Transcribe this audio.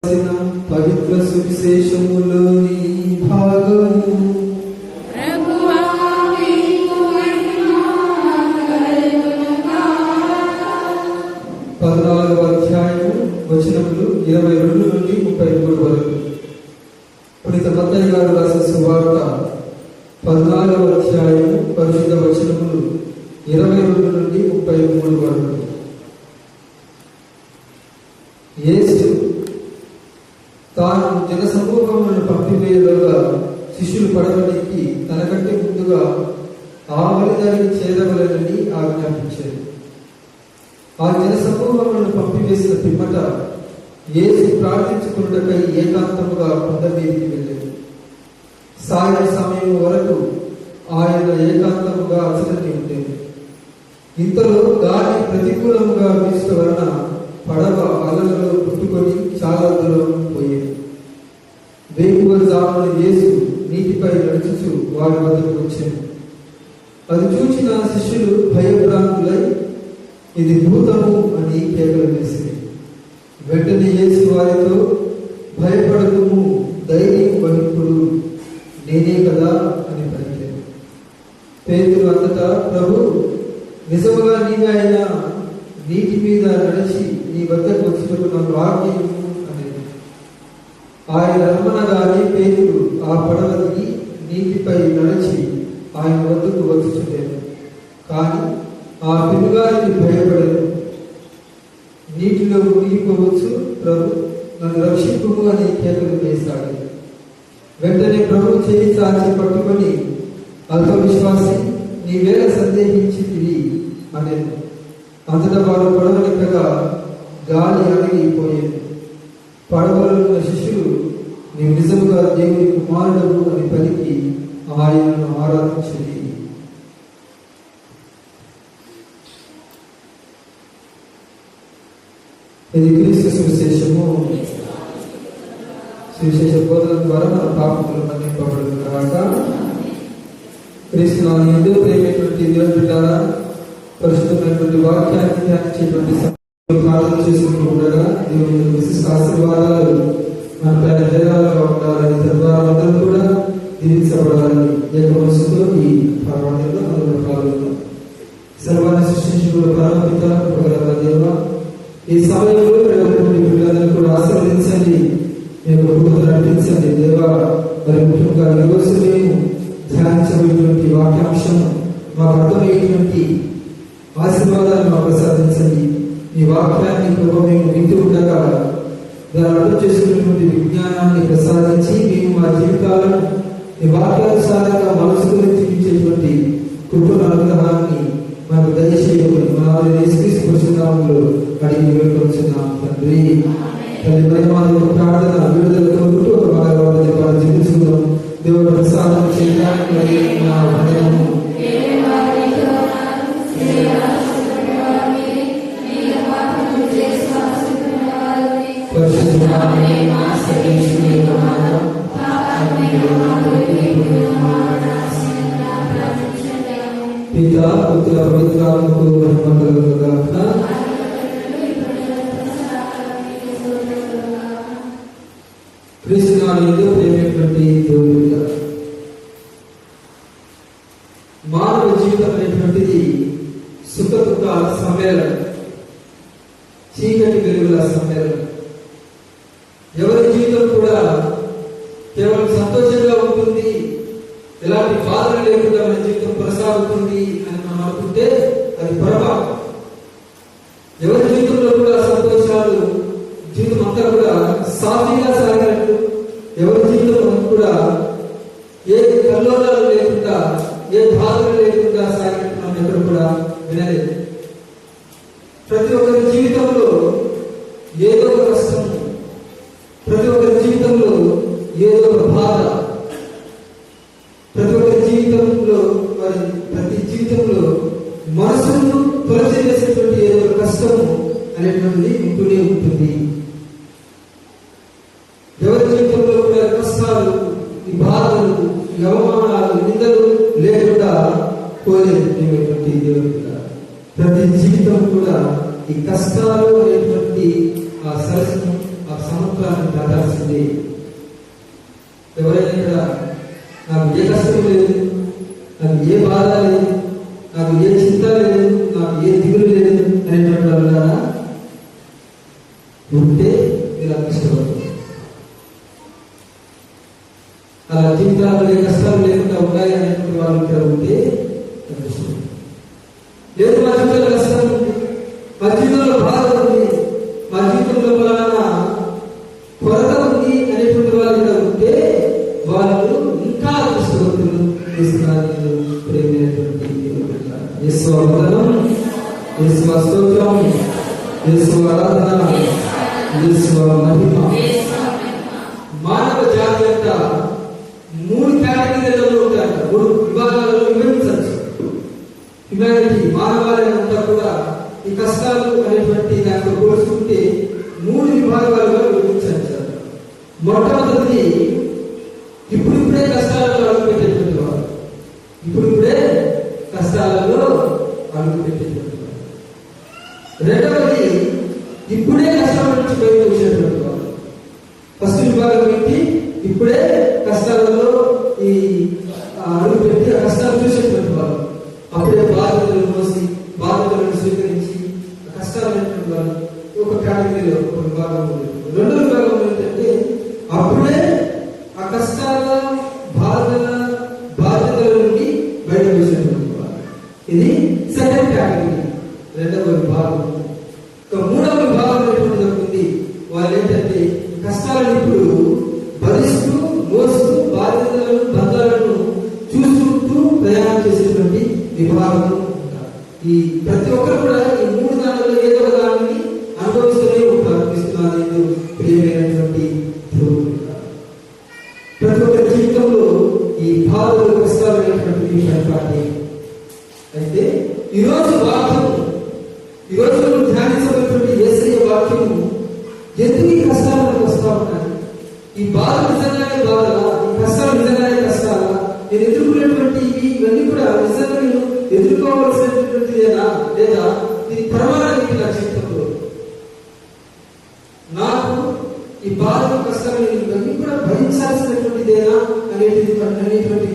పవిత్ర సువిశేషములోని భాగము. 14వ అధ్యాయము వచనములు 22 నుండి 33 వరకు. పునీత మత్తయి గారు రాసిన సువార్త 14వ అధ్యాయము పరిశుద్ధ వచనములు 22 నుండి 33 వరకు. యేసు తాను జన సమూహములను పంపివేయగా శిష్యులు పడవనికి తనకంటే ముందుగా ఆ వలిదానికి చేరవలనని ఆజ్ఞాపించారు. ఆ జన సమూహములను పంపివేసిన పిమ్మట యేసు ప్రార్థించుకున్నకై ఏకాంతముగా కొండ మీదకి వెళ్ళాడు. సాయం సమయం వరకు ఆయన ఏకాంతముగా అచలని ఉండేది. ఇంతలో గాలి ప్రతికూలముగా వీచడం వలన పడవ అలలలో పుట్టుకొని చాలా దూరం పోయేది. వేకువజామున యేసు నీటిపై నడుచుచు వారి వద్దకు వచ్చాడు. అది చూచిన శిష్యులు భయభ్రాంతులై ఇది భూతము అని కేకలు వేసింది. వెంటనే యేసు వారితో, భయపడకుము, ధైర్యం వహింపుడు, నేనే కదా అని పలికాడు. పేతురు అంతటా, ప్రభు, నిజముగా నీవే అయినా నీటి మీద నడిచి నీ వద్దకు వచ్చినప్పుడు నాకు ఆజ్ఞయము అనేది. ఆయన రమ్మనగానే పేతురు ఆ పడవకి నీటిపై నడిచి ఆయన వద్దకు వచ్చుచుండేది. కానీ ఆ పిల్లగారికి భయపడదు. నీటిలో మునిగిపోవచ్చు, ప్రభు నన్ను రక్షింపుము అని కేకలు వేశాడు. వెంటనే ప్రభు చేయి చాచి పట్టుకొని, అల్ప విశ్వాసి, నీవేళ సందేహించింది అనేది. అంతటా వారు పడవనెక్కగా గాలి అణిగిపోయేది. పడవలో ఉన్న శిష్యులు, నీవు నిజముగా దేవుని కుమారుడవు అని పలికి ఆయనను ఆరాధించింది. ఇది క్రీస్తు సువిశేషము. సువిశేష బోధన ద్వారా మన పాపములు మన్నింపబడును కాక. క్రీస్తు యందు ప్రేమైనటువంటి దేవుని బిడ్డలారా, పరిశుద్ధమైనటువంటి వాక్యాన్ని ధ్యానించేటువంటి ప్రార్థన చేసుకుంటూ ఉండగా దేవుని విశిష్ట ఆశీర్వాదాలు మన పైన హేరాలుగా ఉండాలని, తద్వారా అందరూ కూడా దీవించబడాలని ఏక మనసుతో ఈ ప్రార్థనలో అందరూ పాల్గొన్నాం. సర్వాన్ని సృష్టించిన పరమపిత కృపగల దేవ, ఈ సమయంలో పిల్లలందరూ కూడా ఆశీర్వదించండి, మేము ప్రభుత్వం నడిపించండి దేవా. మరి ముఖ్యంగా ఈరోజు మేము ధ్యానించబడినటువంటి వాక్యాంశం మాకు అర్థమయ్యేటువంటి ఆశీర్వాదాలు మాకు ప్రసాదించండి. ఈ వాక్యాన్ని ప్రభు మేము వింటూ ఉండగా దాన్ని అర్థం చేసుకున్నటువంటి విజ్ఞానాన్ని ప్రసాదించి మేము మా జీవితాలను ఈ వాక్యానుసారంగా మనసుకుని జీవించేటువంటి కృపను అనుగ్రహాన్ని మనకు దయచేయమని మా యేసుక్రీస్తు అడిగి వేడుకొంచున్నాం తండ్రి. తల్లి ప్రేమాల ప్రార్థన విడుదలతో ఒక బాగా జీవించుకుందాం. దేవుడు ప్రసాదం చేయడానికి నా హృదయము పితా పుత్ర పవిత్రాత్మకు మహిమ. క్రీస్తు యందు ప్రేమైనటువంటి దేవుని బిడ్డ, మానవ జీవితం అనేటువంటిది సుఖ దుఃఖాల సమ్మేళనం, చీకటి వెలుగుల సమ్మేళనం. ఎవరి జీవితం కూడా కేవలం సంతోషంగా ఉంటుంది, ఎలాంటి బాధలు లేకుండా మన జీవితం కొనసాగుతుంది అని మనం అనుకుంటే అది పొరపాటు. ఎవరి జీవితంలో కూడా సంతోషాలు, జీవితం అంతా కూడా సాఫీగా సాగినట్టు, ఎవరి జీవితం కూడా ఏ కల్లోలాలు లేకుండా, ఏ బాధలు లేకుండా సాగినట్టు మనం ఎక్కడ కూడా వినలేదు. ప్రతి ఒక్కరి జీవితంలో ఏదో ఒక కష్టం, ప్రతి ఒక్కరి జీవితంలో ఏదో ఒక బాధ, ప్రతి ఒక్కరి జీవితంలో ప్రతి జీవితంలో మనసును తొలచేసేటువంటి ఏదో ఒక కష్టము అనేటువంటిది ఉంటూనే ఉంటుంది. ఎవరి జీవితంలో కూడా కష్టాలు, ఈ బాధలు, ఈ అవమానాలు, నిందలు లేకుండా పోలేటువంటి దేవుడు. ప్రతి జీవితం కూడా ఈ కష్టాలు అనేటువంటి ఆ సరస్సును, ఆ ఆ సమత్వాన్ని దాటాల్సింది. ఎవరైనా ఇక్కడ నాకు ఏ కష్టం లేదు, నాకు ఏ బాధ లేదు, నాకు ఏ చింత లేదు, నాకు ఏ దిగులు లేదు అనేటువంటి వాళ్ళ ఉంటే మీరు అదృష్టపడుతుంది. అలా జీవితాలు ఏ కష్టాలు లేకుండా ఉన్నాయి అనేటువంటి వాళ్ళు ఇక్కడ ఉంటే అదృష్టం. లేదు మా జీవితంలో కష్టం ఉంది, మా జీవితంలో బాధ ఉంది, మా జీవితంలో వలన కొరత ఉంది అనేటువంటి వాళ్ళు ఇక్కడ ఉంటే వాళ్ళు ఇంకా అదృష్టవంతులు. ప్రేమైనటువంటి యేసు వందనం, యేసు స్తోత్రం, యేసు ఆరాధన, యేసు మహిమ. మానవ జాతి యొక్క 3 కేటగిరీలలో ఉంటారు, 3 విభాగాలలో విభజించవచ్చు. హ్యుమానిటీ మానవాళినంతా కూడా ఈ కష్టాలు అనేటువంటి దాంట్లో పోల్చుకుంటే 3 విభాగాలుగా విభజించవచ్చు. మొట్టమొదటిది ఇప్పుడిప్పుడే కష్టాలలో అడుగుపెట్టేటువంటి వారు, ఇప్పుడిప్పుడే కష్టాలలో అడుగుపెట్టేటువంటి వారు. రెండవది ఇప్పుడే కష్టం నుంచి బయటకు వచ్చేటువంటి వారు. ఫస్ట్ విభాగం ఏంటి? ఇప్పుడే కష్టాలలో ఈ అడుగుపెట్టి ఆ కష్టాలు చూసేటువంటి వారు, అప్పుడే బాధ్యతలు మోసి బాధ్యతలను స్వీకరించి కష్టాలైనటువంటి వారు ఒక కేటగిరీలో ఒక విభాగం ఉంది. రెండో విభాగం ఏంటంటే అప్పుడే ఆ కష్టాల బాధ్యతల నుండి బయటకు వచ్చేటువంటి వారు. ఇది సెకండ్ కేటగిరీ, రెండవ విభాగం. మూడవ విభాగం ఉంది. వాళ్ళు ఏంటంటే కష్టాలను ఇప్పుడు భరిస్తూ మోస్తూ బాధ్యతలను బంధాలను చూసుకుంటూ ప్రయాణం చేసేటువంటి విభాగం. ఈ ప్రతి ఒక్కరు కూడా ఈ 3 దానిలో ఏదో ఒక దానిని అనుభవిస్తూనే ఉంటారు. క్రీస్తునాథుడు ప్రియమైనటువంటి ప్రతి ఒక్కరి జీవితంలో ఈ బాధలు కష్టాలు అనేటువంటి పాటి. అయితే ఈరోజు ధ్యానించబడినటువంటి యేసయ్య వాక్యము ఎందుకు ఈ కష్టాలు మనకు వస్తూ ఉన్నాయి? ఈ బాధ నిజంగానే బాధలా? ఈ కష్టాలు నిజంగానే కష్టాలా? నేను ఎదుర్కొనేటువంటి ఇవన్నీ కూడా నిజంగా నేను ఎదుర్కోవాల్సినటువంటిదేనా, లేదా ఇది పరమానికి నా జీవితంలో నాకు ఈ బాధ కష్టాలు ఇవన్నీ కూడా భరించాల్సినటువంటిదేనా అనేటువంటి